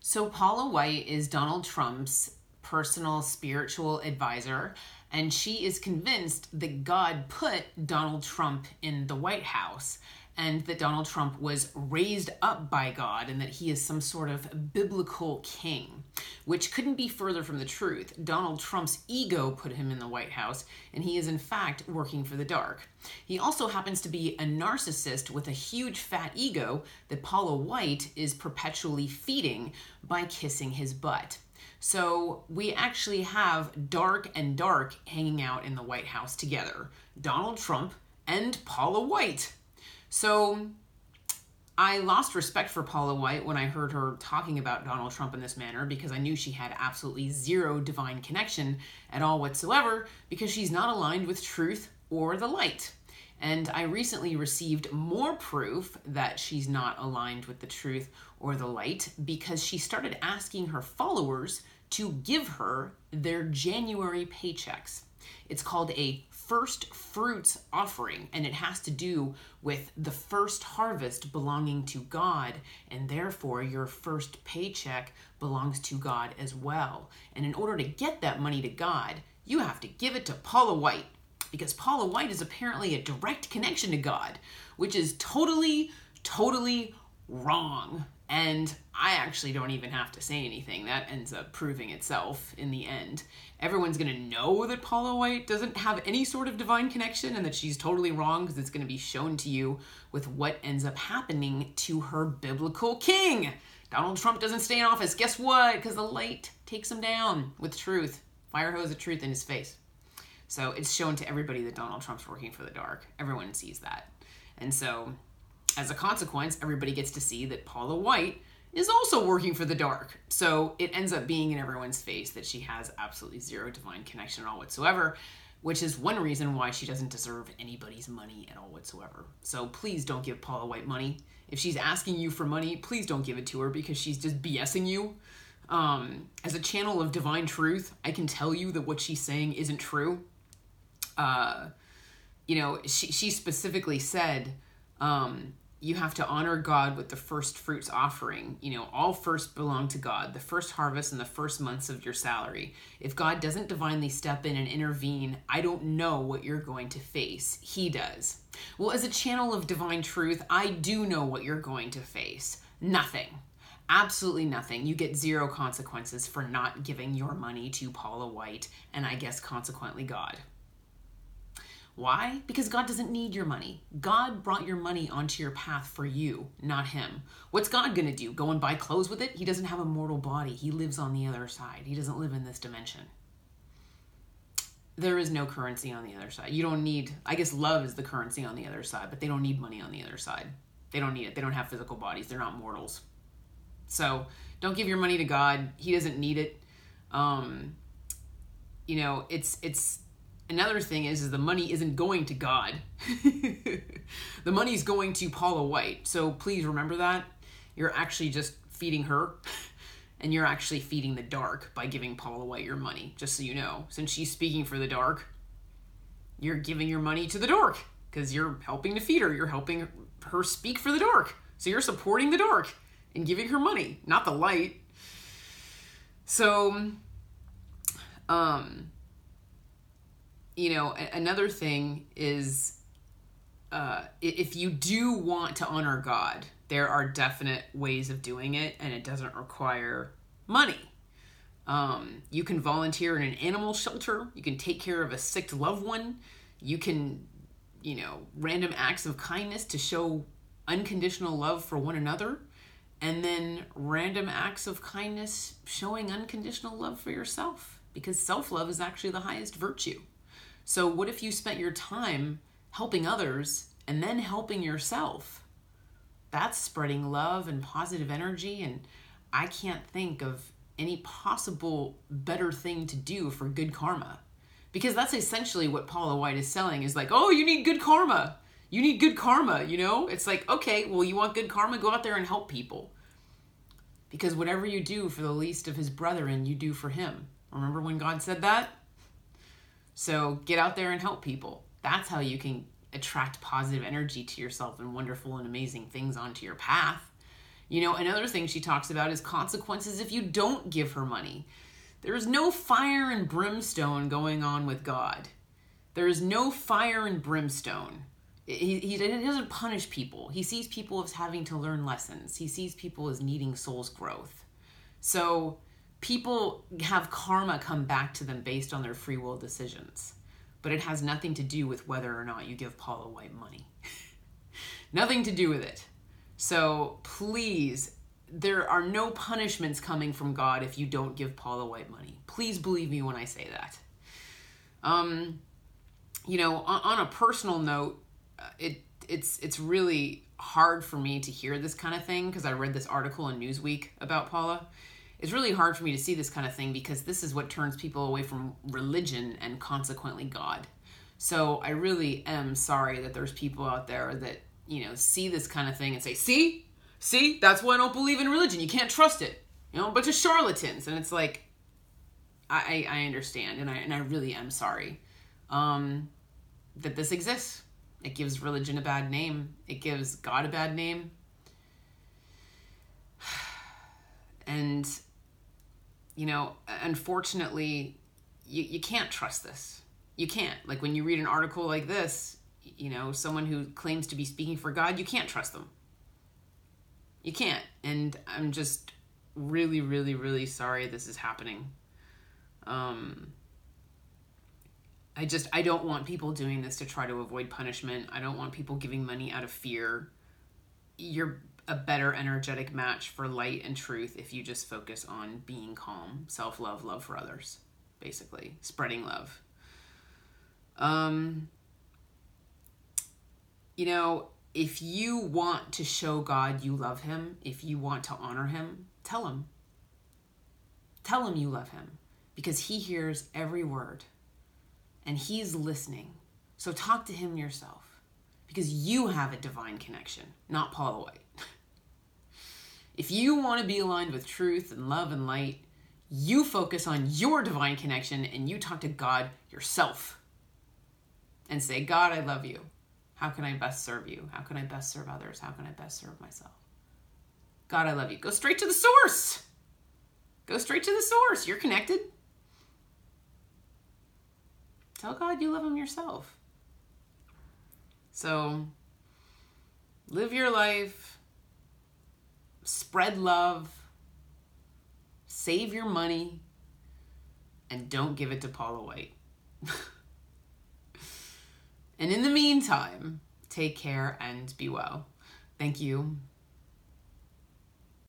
So Paula White is Donald Trump's personal spiritual advisor, and she is convinced that God put Donald Trump in the White House and that Donald Trump was raised up by God and that he is some sort of biblical king, which couldn't be further from the truth. Donald Trump's ego put him in the White House, and he is in fact working for the dark. He also happens to be a narcissist with a huge fat ego that Paula White is perpetually feeding by kissing his butt. So we actually have dark and dark hanging out in the White House together. Donald Trump and Paula White. So I lost respect for Paula White when I heard her talking about Donald Trump in this manner, because I knew she had absolutely zero divine connection at all whatsoever, because she's not aligned with truth or the light. And I recently received more proof that she's not aligned with the truth or the light, because she started asking her followers to give her their January paychecks. It's called a first fruits offering, and it has to do with the first harvest belonging to God, and therefore your first paycheck belongs to God as well. And in order to get that money to God, you have to give it to Paula White, because Paula White is apparently a direct connection to God, which is totally wrong. And I actually don't even have to say anything. That ends up proving itself in the end. Everyone's going to know that Paula White doesn't have any sort of divine connection and that she's totally wrong, because it's going to be shown to you with what ends up happening to her biblical king. Donald Trump doesn't stay in office. Guess what? Because the light takes him down with truth. Fire hose of truth in his face. So it's shown to everybody that Donald Trump's working for the dark. Everyone sees that. And so as a consequence, everybody gets to see that Paula White is also working for the dark. So it ends up being in everyone's face that she has absolutely zero divine connection at all whatsoever, which is one reason why she doesn't deserve anybody's money at all whatsoever. So please don't give Paula White money. If she's asking you for money, please don't give it to her, because she's just BSing you. As a channel of divine truth, I can tell you that what she's saying isn't true. She specifically said, you have to honor God with the first fruits offering. All first belong to God, the first harvest and the first months of your salary. If God doesn't divinely step in and intervene, I don't know what you're going to face. He does. Well, as a channel of divine truth, I do know what you're going to face. Nothing. Absolutely nothing. You get zero consequences for not giving your money to Paula White, and I guess consequently God. Why? Because God doesn't need your money. God brought your money onto your path for you, not him. What's God going to do? Go and buy clothes with it? He doesn't have a mortal body. He lives on the other side. He doesn't live in this dimension. There is no currency on the other side. You don't need, I guess love is the currency on the other side, but they don't need money on the other side. They don't need it. They don't have physical bodies. They're not mortals. So don't give your money to God. He doesn't need it. It's another thing is the money isn't going to God. The money's going to Paula White. So please remember that. You're actually just feeding her, and you're actually feeding the dark by giving Paula White your money, just so you know. Since she's speaking for the dark, you're giving your money to the dark because you're helping to feed her. You're helping her speak for the dark. So you're supporting the dark and giving her money, not the light. So, another thing is, if you do want to honor God, there are definite ways of doing it, and it doesn't require money. You can volunteer in an animal shelter. You can take care of a sick loved one. You can, random acts of kindness to show unconditional love for one another. And then random acts of kindness showing unconditional love for yourself, because self-love is actually the highest virtue. So what if you spent your time helping others and then helping yourself? That's spreading love and positive energy, and I can't think of any possible better thing to do for good karma. Because that's essentially what Paula White is selling, is like, oh, you need good karma. You need good karma, It's like, okay, well, you want good karma? Go out there and help people. Because whatever you do for the least of his brethren, you do for him. Remember when God said that? So get out there and help people. That's how you can attract positive energy to yourself and wonderful and amazing things onto your path. You know, another thing she talks about is consequences if you don't give her money. There is no fire and brimstone going on with God. There is no fire and brimstone. He doesn't punish people. He sees people as having to learn lessons. He sees people as needing soul's growth. So people have karma come back to them based on their free will decisions. But it has nothing to do with whether or not you give Paula White money. Nothing to do with it. So please, there are no punishments coming from God if you don't give Paula White money. Please believe me when I say that. You know, on a personal note, it's really hard for me to hear this kind of thing because I read this article in Newsweek about Paula. It's really hard for me to see this kind of thing because this is what turns people away from religion and consequently God. So I really am sorry that there's people out there that, you know, see this kind of thing and say, see, that's why I don't believe in religion. You can't trust it. You know, a bunch of charlatans. And it's like, I understand. And I really am sorry that this exists. It gives religion a bad name. It gives God a bad name. And, you know, unfortunately, you can't trust this. You can't. Like when you read an article like this, you know, someone who claims to be speaking for God, you can't trust them. You can't. And I'm just really, really, really sorry this is happening. I don't want people doing this to try to avoid punishment. I don't want people giving money out of fear. You're a better energetic match for light and truth if you just focus on being calm, self-love, love for others, basically, spreading love. You know, if you want to show God you love him, if you want to honor him, tell him. Tell him you love him because he hears every word. And he's listening. So talk to him yourself. Because you have a divine connection, not Paula White. If you want to be aligned with truth and love and light, you focus on your divine connection and you talk to God yourself. And say, God, I love you. How can I best serve you? How can I best serve others? How can I best serve myself? God, I love you. Go straight to the source. Go straight to the source. You're connected. Tell God you love him yourself. So, live your life, spread love, save your money, and don't give it to Paula White. And in the meantime, take care and be well. Thank you.